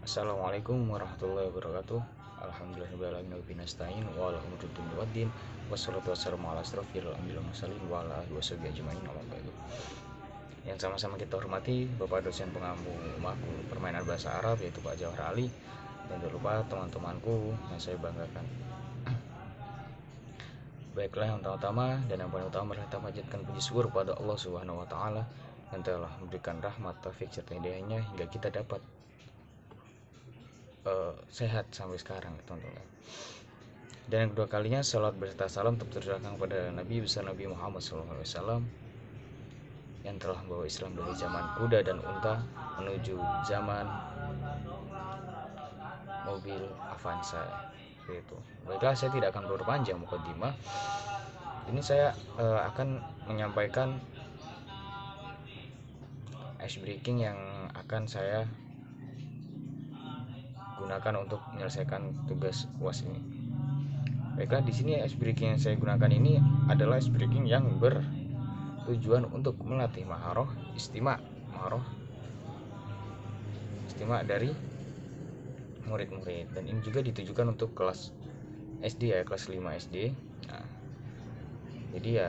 Assalamualaikum warahmatullahi wabarakatuh. Alhamdulillahirabbil alamin nasta'in wa ala umuri dunya waddin wassalatu wassalamu ala asrofil anbiya'i wal mursalin wa ala alihi washabihi ajmain amma ba'du. Yang sama-sama kita hormati Bapak dosen pengampu makul permainan bahasa Arab yaitu Pak Jawhar Ali, dan jangan lupa teman-temanku yang saya banggakan. Baiklah, yang utama dan yang paling utama adalah kita panjatkan puji syukur pada Allah Subhanahu wa taala yang telah memberikan rahmat, taufik serta hidayahnya hingga kita dapat sehat sampai sekarang, teman-teman. Dan yang kedua kalinya, salat berserta salam tercurahkan kepada Nabi besar Nabi Muhammad SAW yang telah membawa Islam dari zaman kuda dan unta menuju zaman mobil Avanza. Itu. Baiklah, saya tidak akan berpanjang mukadimah. Ini saya akan menyampaikan ice breaking yang akan saya gunakan untuk menyelesaikan tugas UAS ini. Baiklah, di sini ice breaking yang saya gunakan ini adalah ice breaking yang bertujuan untuk melatih maharoh istima dari murid-murid, dan ini juga ditujukan untuk kelas SD ya, kelas 5 SD. Nah, jadi ya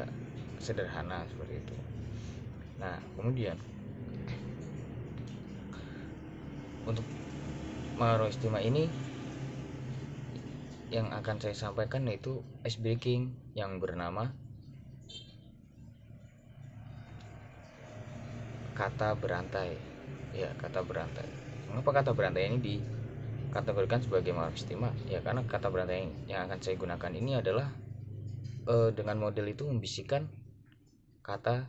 sederhana seperti itu. Nah, kemudian untuk maharoh istima ini yang akan saya sampaikan yaitu ice breaking yang bernama kata berantai. Ya, kata berantai. Mengapa kata berantai ini dikategorikan sebagai maharoh istima? Ya, karena kata berantai yang akan saya gunakan ini adalah dengan model itu membisikkan kata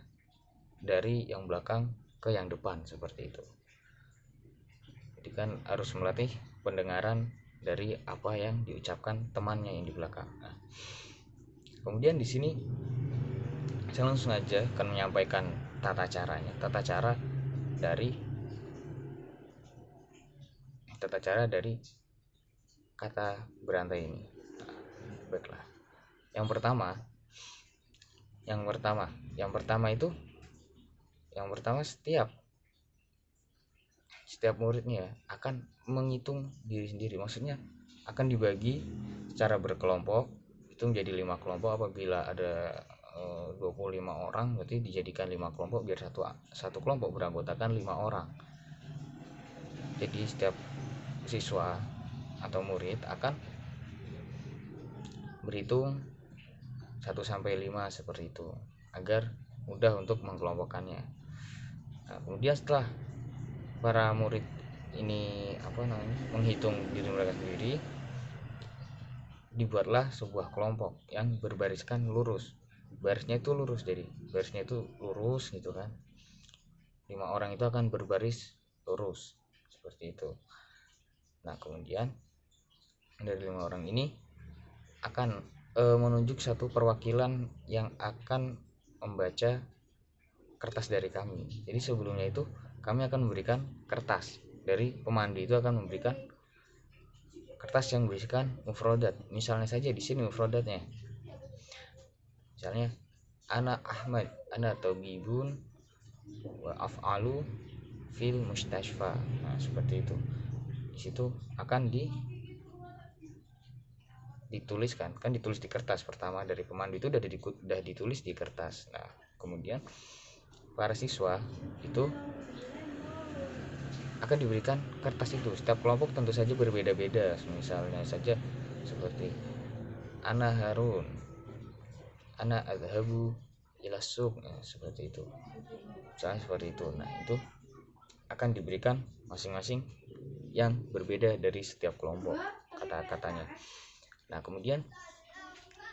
dari yang belakang ke yang depan seperti itu. Jadi kan harus melatih pendengaran dari apa yang diucapkan temannya yang di belakang. Nah, kemudian di sini saya langsung aja akan menyampaikan tata cara dari kata berantai ini. Nah, baiklah. Yang pertama setiap muridnya akan menghitung diri sendiri. Maksudnya akan dibagi secara berkelompok, itu menjadi 5 kelompok. Apabila ada 25 orang, berarti dijadikan 5 kelompok biar satu kelompok beranggotakan 5 orang. Jadi setiap siswa atau murid akan berhitung 1 sampai 5 seperti itu agar mudah untuk mengkelompokkannya. Nah, kemudian setelah para murid ini menghitung diri mereka sendiri, dibuatlah sebuah kelompok yang berbariskan lurus. Barisnya itu lurus, jadi barisnya itu lurus gitu kan. 5 orang itu akan berbaris lurus seperti itu. Nah, kemudian dari 5 orang ini akan menunjuk satu perwakilan yang akan membaca kertas dari kami. Jadi sebelumnya itu kami akan memberikan kertas, dari pemandu itu akan memberikan kertas yang berisikan mufrodat. Misalnya saja di sini mufrodatnya, misalnya ana Ahmad, ana tabibun wa af'alu fil mustashfa. Nah, seperti itu. Di situ akan dituliskan, kan ditulis di kertas. Pertama dari pemandu itu udah ditulis di kertas. Nah, kemudian para siswa itu akan diberikan kertas itu. Setiap kelompok tentu saja berbeda-beda. Misalnya saja seperti ana Harun, ana adhabu ila suq, seperti itu. Misalnya seperti itu. Nah, itu akan diberikan masing-masing yang berbeda dari setiap kelompok kata-katanya. Nah, kemudian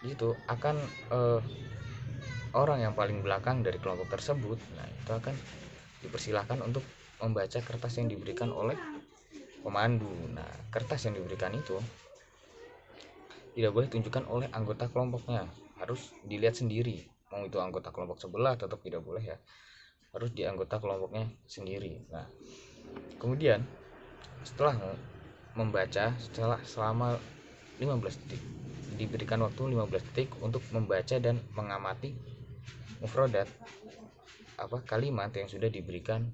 itu akan orang yang paling belakang dari kelompok tersebut, nah itu akan dipersilahkan untuk membaca kertas yang diberikan oleh pemandu. Nah, kertas yang diberikan itu tidak boleh ditunjukkan oleh anggota kelompoknya, harus dilihat sendiri. Mau itu anggota kelompok sebelah tetap tidak boleh ya, harus di anggota kelompoknya sendiri. Nah, kemudian setelah membaca selama 15 detik, diberikan waktu 15 detik untuk membaca dan mengamati mufrodat kalimat yang sudah diberikan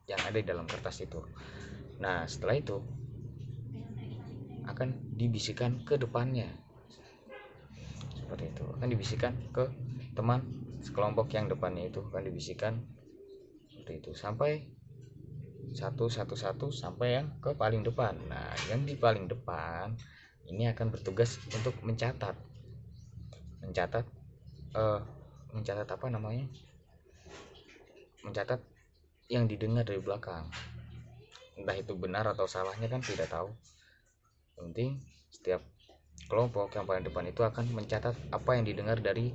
yang ada di dalam kertas itu. Nah, setelah itu akan dibisikkan ke depannya. Seperti itu, akan dibisikkan ke teman sekelompok yang depannya itu, akan dibisikkan seperti itu sampai satu sampai yang ke paling depan. Nah, yang di paling depan ini akan bertugas untuk mencatat apa namanya, mencatat yang didengar dari belakang. Entah itu benar atau salahnya kan tidak tahu. Yang penting setiap kelompok yang paling depan itu akan mencatat apa yang didengar dari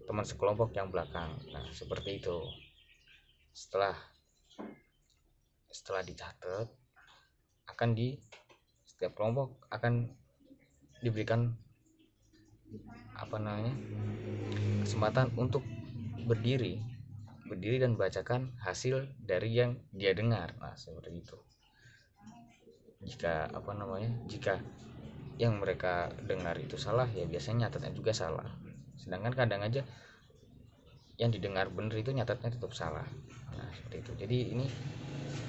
teman sekelompok yang belakang. Nah, seperti itu. Setelah dicatat, setiap kelompok akan diberikan kesempatan untuk berdiri dan bacakan hasil dari yang dia dengar. Nah, seperti itu. Jika yang mereka dengar itu salah, ya biasanya nyatatnya juga salah. Sedangkan kadang aja yang didengar benar itu nyatatnya tetap salah. Nah, seperti itu. Jadi ini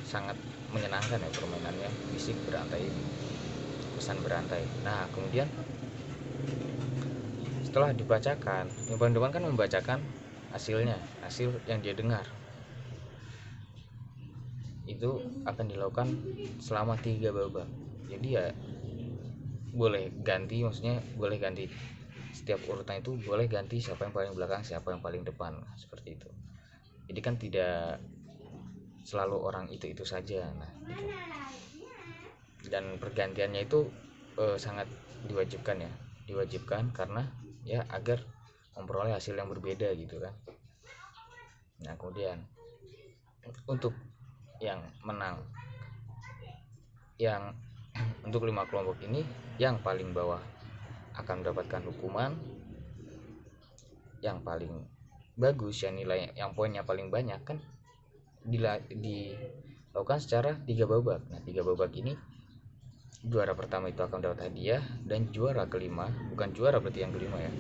sangat menyenangkan ya permainannya, bisik berantai ini, pesan berantai. Nah, kemudian setelah dibacakan, yang paling depan kan membacakan hasil yang dia dengar. Itu akan dilakukan selama 3 babak. Jadi ya boleh ganti setiap urutan itu, boleh ganti siapa yang paling belakang, siapa yang paling depan, seperti itu. Jadi kan tidak selalu orang itu saja. Nah, gitu. Dan pergantiannya itu sangat diwajibkan karena ya agar memperoleh hasil yang berbeda gitu kan. Nah, kemudian untuk yang menang, yang untuk 5 kelompok ini, yang paling bawah akan mendapatkan hukuman, yang paling bagus, yang nilai, yang poinnya paling banyak kan dilakukan secara 3 babak. Nah, 3 babak ini juara pertama itu akan mendapat hadiah, dan juara kelima, bukan juara berarti yang kelima ya,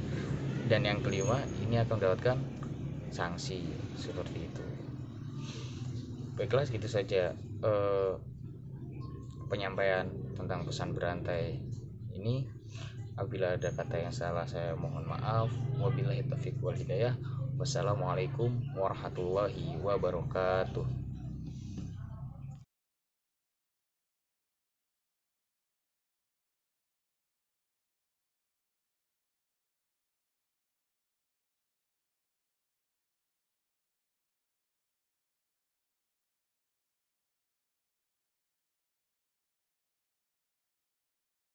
dan yang kelima ini akan mendapatkan sanksi, seperti itu. Baiklah, gitu saja penyampaian tentang pesan berantai ini. Apabila ada kata yang salah, saya mohon maaf. Wabillahi taufiq wal hidayah. Wassalamualaikum warahmatullahi wabarakatuh.